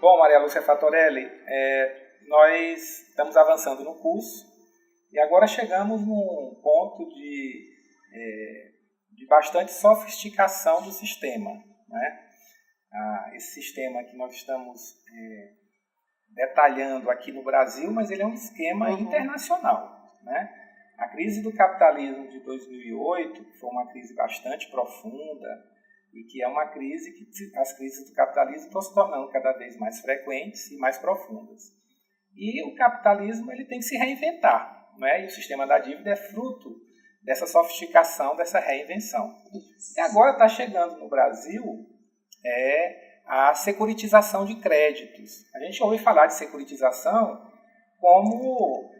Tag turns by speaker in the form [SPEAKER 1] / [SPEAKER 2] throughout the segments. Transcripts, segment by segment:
[SPEAKER 1] Bom, Maria Lúcia Fatorelli, nós estamos avançando no curso e agora chegamos num ponto de bastante sofisticação do sistema, né? Esse sistema que nós estamos detalhando aqui no Brasil, mas ele é um esquema internacional, né? A crise do capitalismo de 2008 foi uma crise bastante profunda e que é uma crise que as crises do capitalismo estão se tornando cada vez mais frequentes e mais profundas. E o capitalismo ele tem que se reinventar, né? E o sistema da dívida é fruto dessa sofisticação, dessa reinvenção. E agora está chegando no Brasil a securitização de créditos. A gente ouve falar de securitização como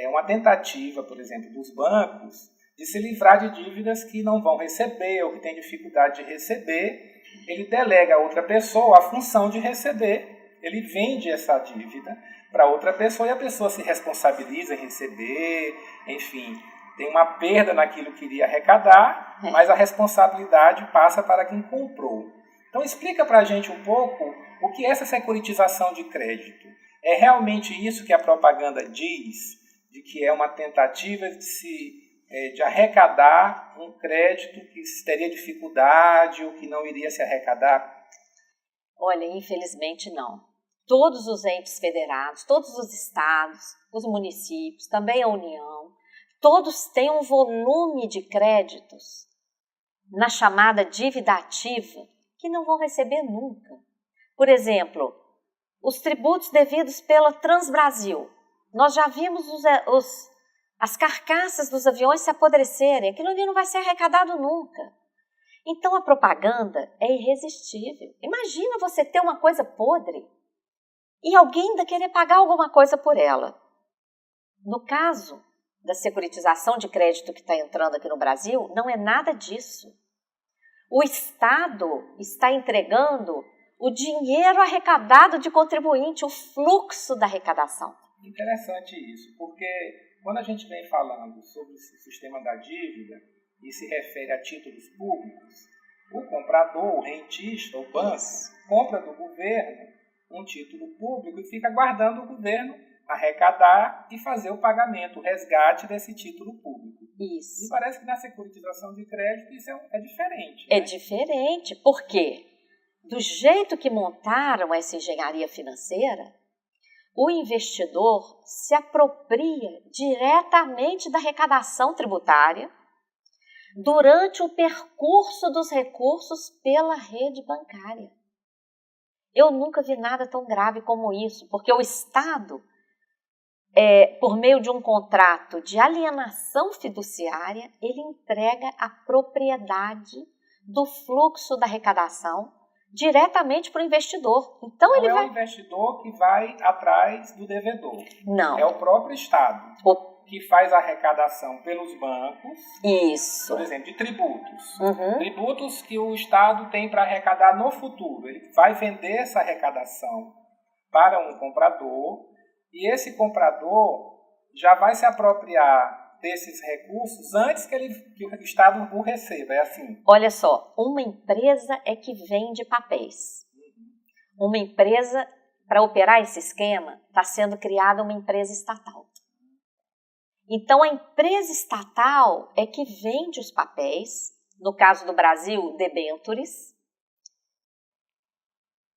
[SPEAKER 1] uma tentativa, por exemplo, dos bancos de se livrar de dívidas que não vão receber ou que têm dificuldade de receber. Ele delega a outra pessoa a função de receber, ele vende essa dívida para outra pessoa e a pessoa se responsabiliza em receber, enfim, tem uma perda naquilo que iria arrecadar, mas a responsabilidade passa para quem comprou. Então explica para a gente um pouco o que é essa securitização de crédito. É realmente isso que a propaganda diz, de que é uma tentativa de arrecadar um crédito que teria dificuldade ou que não iria se arrecadar?
[SPEAKER 2] Olha, infelizmente não. Todos os entes federados, todos os estados, os municípios, também a União, todos têm um volume de créditos na chamada dívida ativa que não vão receber nunca. Por exemplo, os tributos devidos pela Transbrasil. Nós já vimos as carcaças dos aviões se apodrecerem. Aquilo ali não vai ser arrecadado nunca. Então a propaganda é irresistível. Imagina você ter uma coisa podre e alguém ainda querer pagar alguma coisa por ela. No caso da securitização de crédito que está entrando aqui no Brasil, não é nada disso. O Estado está entregando o dinheiro arrecadado de contribuinte, o fluxo da arrecadação.
[SPEAKER 1] Interessante isso, porque quando a gente vem falando sobre o sistema da dívida e se refere a títulos públicos, o comprador, o rentista, o banco, compra do governo um título público e fica aguardando o governo arrecadar e fazer o pagamento, o resgate desse título público.
[SPEAKER 2] Isso.
[SPEAKER 1] E parece que na securitização de crédito isso é diferente.
[SPEAKER 2] É
[SPEAKER 1] né?
[SPEAKER 2] diferente, porque do jeito que montaram essa engenharia financeira, o investidor se apropria diretamente da arrecadação tributária durante o percurso dos recursos pela rede bancária. Eu nunca vi nada tão grave como isso, porque o Estado, por meio de um contrato de alienação fiduciária, ele entrega a propriedade do fluxo da arrecadação diretamente para o investidor. Então ele
[SPEAKER 1] o investidor que vai atrás do devedor.
[SPEAKER 2] Não.
[SPEAKER 1] É o próprio Estado que faz a arrecadação pelos bancos.
[SPEAKER 2] Isso.
[SPEAKER 1] Por exemplo, de tributos. Tributos que o Estado tem para arrecadar no futuro. Ele vai vender essa arrecadação para um comprador e esse comprador já vai se apropriar desses recursos antes que o Estado o receba, é assim.
[SPEAKER 2] Olha só, uma empresa é que vende papéis. Uma empresa, para operar esse esquema, está sendo criada uma empresa estatal. Então, a empresa estatal é que vende os papéis, no caso do Brasil, debêntures.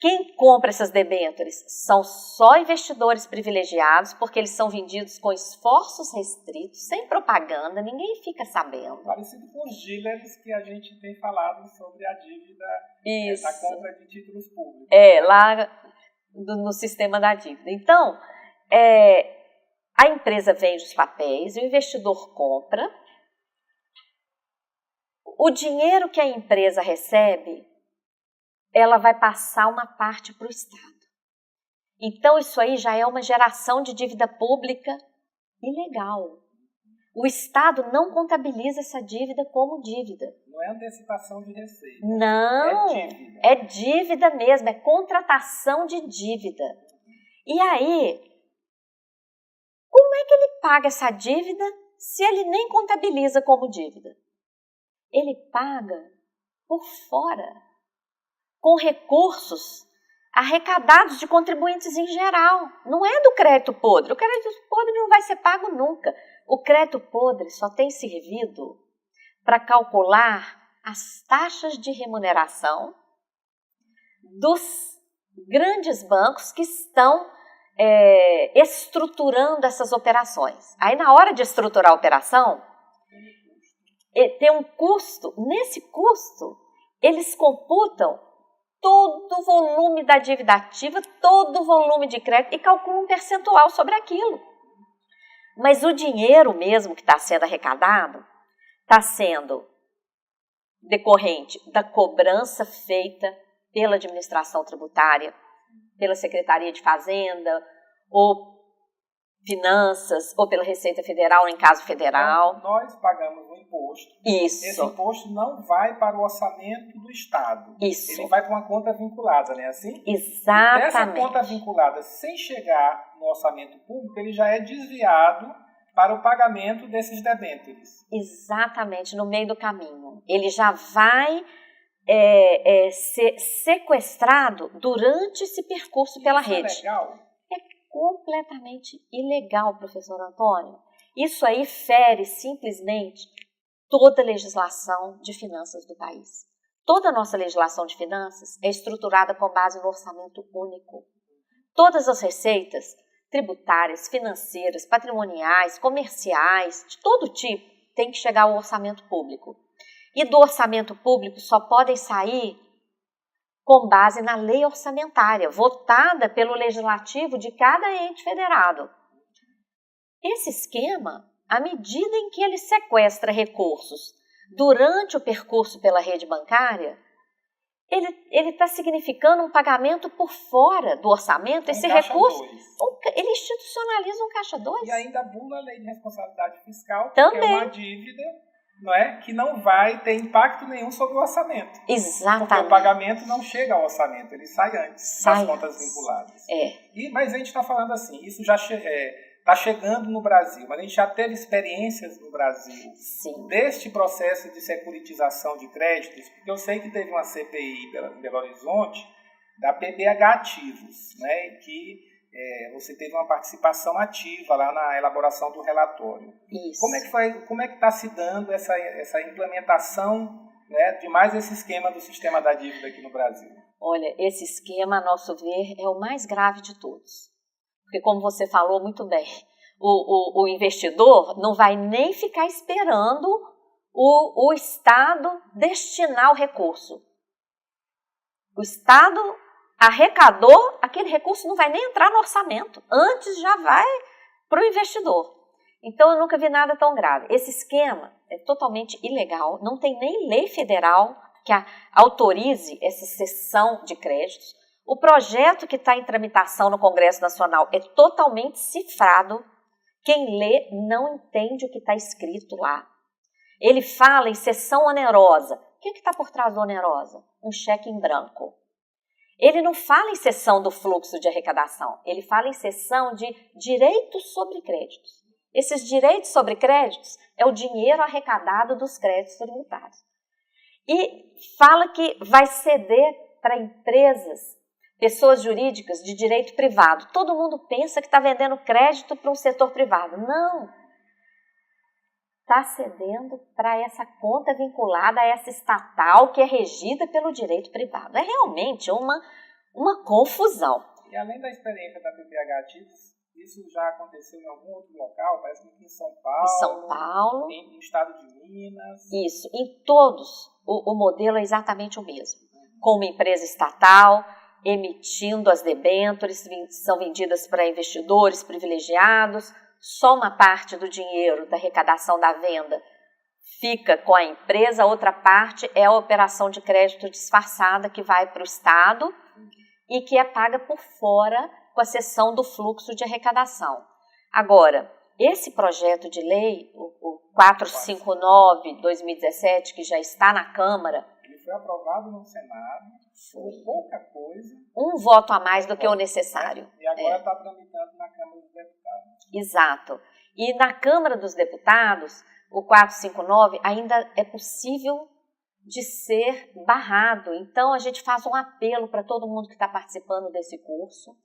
[SPEAKER 2] Quem compra essas debêntures são só investidores privilegiados, porque eles são vendidos com esforços restritos, sem propaganda, ninguém fica sabendo.
[SPEAKER 1] Parecido com os dealers que a gente tem falado sobre a dívida da compra de títulos públicos.
[SPEAKER 2] Lá no sistema da dívida. Então, a empresa vende os papéis, o investidor compra. O dinheiro que a empresa recebe, ela vai passar uma parte para o Estado. Então, isso aí já é uma geração de dívida pública ilegal. O Estado não contabiliza essa dívida como dívida.
[SPEAKER 1] Não é antecipação de receita.
[SPEAKER 2] Não,
[SPEAKER 1] é dívida.
[SPEAKER 2] É dívida mesmo, é contratação de dívida. E aí, como é que ele paga essa dívida se ele nem contabiliza como dívida? Ele paga por fora, com recursos arrecadados de contribuintes em geral. Não é do crédito podre. O crédito podre não vai ser pago nunca. O crédito podre só tem servido para calcular as taxas de remuneração dos grandes bancos que estão estruturando essas operações. Aí, na hora de estruturar a operação, tem um custo. Nesse custo, eles computam todo o volume da dívida ativa, todo o volume de crédito e calculam um percentual sobre aquilo. Mas o dinheiro mesmo que está sendo arrecadado está sendo decorrente da cobrança feita pela administração tributária, pela Secretaria de Fazenda, ou Finanças, ou pela Receita Federal, em caso federal.
[SPEAKER 1] Então, nós pagamos um imposto.
[SPEAKER 2] Isso.
[SPEAKER 1] Esse imposto não vai para o orçamento do Estado.
[SPEAKER 2] Isso.
[SPEAKER 1] Ele vai para uma conta vinculada, não é assim?
[SPEAKER 2] Exatamente.
[SPEAKER 1] Dessa conta vinculada, sem chegar no orçamento público, ele já é desviado para o pagamento desses debêntures.
[SPEAKER 2] Exatamente, no meio do caminho. Ele já vai ser sequestrado durante esse percurso pela rede.
[SPEAKER 1] Isso é legal?
[SPEAKER 2] É completamente ilegal, professor Antônio. Isso aí fere simplesmente toda a legislação de finanças do país. Toda a nossa legislação de finanças é estruturada com base no orçamento único. Todas as receitas tributárias, financeiras, patrimoniais, comerciais, de todo tipo, tem que chegar ao orçamento público. E do orçamento público só podem sair com base na lei orçamentária, votada pelo legislativo de cada ente federado. Esse esquema, à medida em que ele sequestra recursos durante o percurso pela rede bancária, ele está significando um pagamento por fora do orçamento. Esse recurso, ele institucionaliza um caixa 2.
[SPEAKER 1] E ainda bula a lei de responsabilidade fiscal,
[SPEAKER 2] também.
[SPEAKER 1] Que é uma dívida, não é, que não vai ter impacto nenhum sobre o orçamento.
[SPEAKER 2] Exatamente.
[SPEAKER 1] Porque o pagamento não chega ao orçamento, ele sai antes das contas vinculadas. Mas a gente está falando assim, isso já está chegando no Brasil, mas a gente já teve experiências no Brasil.
[SPEAKER 2] Sim.
[SPEAKER 1] Deste processo de securitização de créditos, porque eu sei que teve uma CPI em Belo Horizonte da PBH Ativos, né, que você teve uma participação ativa lá na elaboração do relatório.
[SPEAKER 2] Isso.
[SPEAKER 1] Como é que está se dando essa implementação, né, de mais esse esquema do sistema da dívida aqui no Brasil?
[SPEAKER 2] Olha, esse esquema, a nosso ver, é o mais grave de todos. Porque, como você falou muito bem, o investidor não vai nem ficar esperando o Estado destinar o recurso. O Estado arrecadou, aquele recurso não vai nem entrar no orçamento, antes já vai para o investidor. Então, eu nunca vi nada tão grave. Esse esquema é totalmente ilegal, não tem nem lei federal que autorize essa cessão de créditos. O projeto que está em tramitação no Congresso Nacional é totalmente cifrado. Quem lê não entende o que está escrito lá. Ele fala em cessão onerosa. O que está por trás do onerosa? Um cheque em branco. Ele não fala em cessão do fluxo de arrecadação, ele fala em cessão de direitos sobre créditos. Esses direitos sobre créditos é o dinheiro arrecadado dos créditos tributários. E fala que vai ceder para empresas, pessoas jurídicas de direito privado. Todo mundo pensa que está vendendo crédito para um setor privado. Não! Está cedendo para essa conta vinculada a essa estatal que é regida pelo direito privado. É realmente uma confusão.
[SPEAKER 1] E além da experiência da PBH Ativos, isso já aconteceu em algum outro local? Parece que aqui em São Paulo.
[SPEAKER 2] Em São Paulo.
[SPEAKER 1] Em estado de Minas.
[SPEAKER 2] Isso. Em todos, o modelo é exatamente o mesmo. Com uma empresa estatal, emitindo as debêntures, são vendidas para investidores privilegiados. Só uma parte do dinheiro da arrecadação da venda fica com a empresa, a outra parte é a operação de crédito disfarçada que vai para o Estado e que é paga por fora com a cessão do fluxo de arrecadação. Agora, esse projeto de lei, o 459/2017, que já está na Câmara,
[SPEAKER 1] ele foi aprovado no Senado, por pouca coisa.
[SPEAKER 2] Um voto a mais do que o necessário.
[SPEAKER 1] E agora está tramitando na Câmara dos Deputados.
[SPEAKER 2] Exato. E na Câmara dos Deputados, o 459, ainda é possível de ser barrado. Então, a gente faz um apelo para todo mundo que está participando desse curso,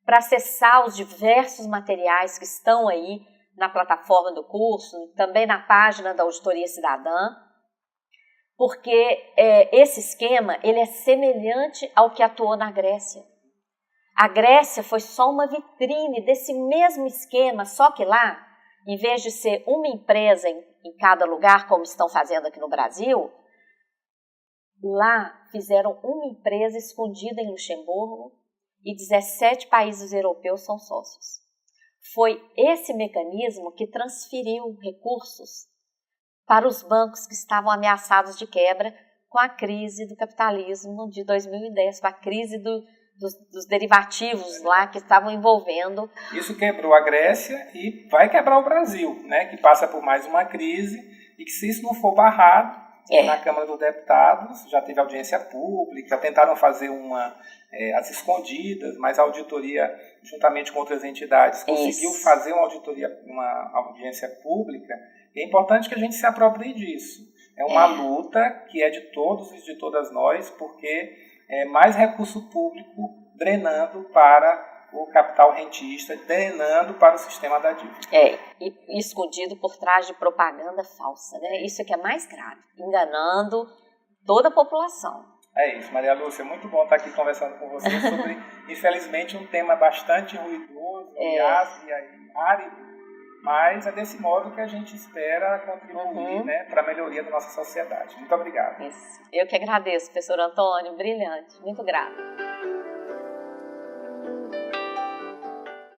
[SPEAKER 2] para acessar os diversos materiais que estão aí na plataforma do curso, também na página da Auditoria Cidadã, porque esse esquema ele é semelhante ao que atuou na Grécia. A Grécia foi só uma vitrine desse mesmo esquema, só que lá, em vez de ser uma empresa em cada lugar, como estão fazendo aqui no Brasil, lá fizeram uma empresa escondida em Luxemburgo e 17 países europeus são sócios. Foi esse mecanismo que transferiu recursos para os bancos que estavam ameaçados de quebra com a crise do capitalismo de 2010, com a crise dos derivativos lá que estavam envolvendo.
[SPEAKER 1] Isso quebrou a Grécia e vai quebrar o Brasil, né, que passa por mais uma crise e que se isso não for barrado, na Câmara dos Deputados, já teve audiência pública, tentaram fazer às escondidas, mas a auditoria, juntamente com outras entidades, conseguiu fazer uma audiência pública. E é importante que a gente se aproprie disso. É uma luta que é de todos e de todas nós, porque é mais recurso público drenando para o capital rentista, drenando para o sistema da dívida.
[SPEAKER 2] E escondido por trás de propaganda falsa, né? Isso que é mais grave, enganando toda a população.
[SPEAKER 1] É isso, Maria Lúcia, muito bom estar aqui conversando com você sobre, infelizmente, um tema bastante ruidoso, e árido, mas é desse modo que a gente espera contribuir para a melhoria da nossa sociedade. Muito obrigado.
[SPEAKER 2] Isso. Eu que agradeço, professor Antônio, brilhante, muito grata.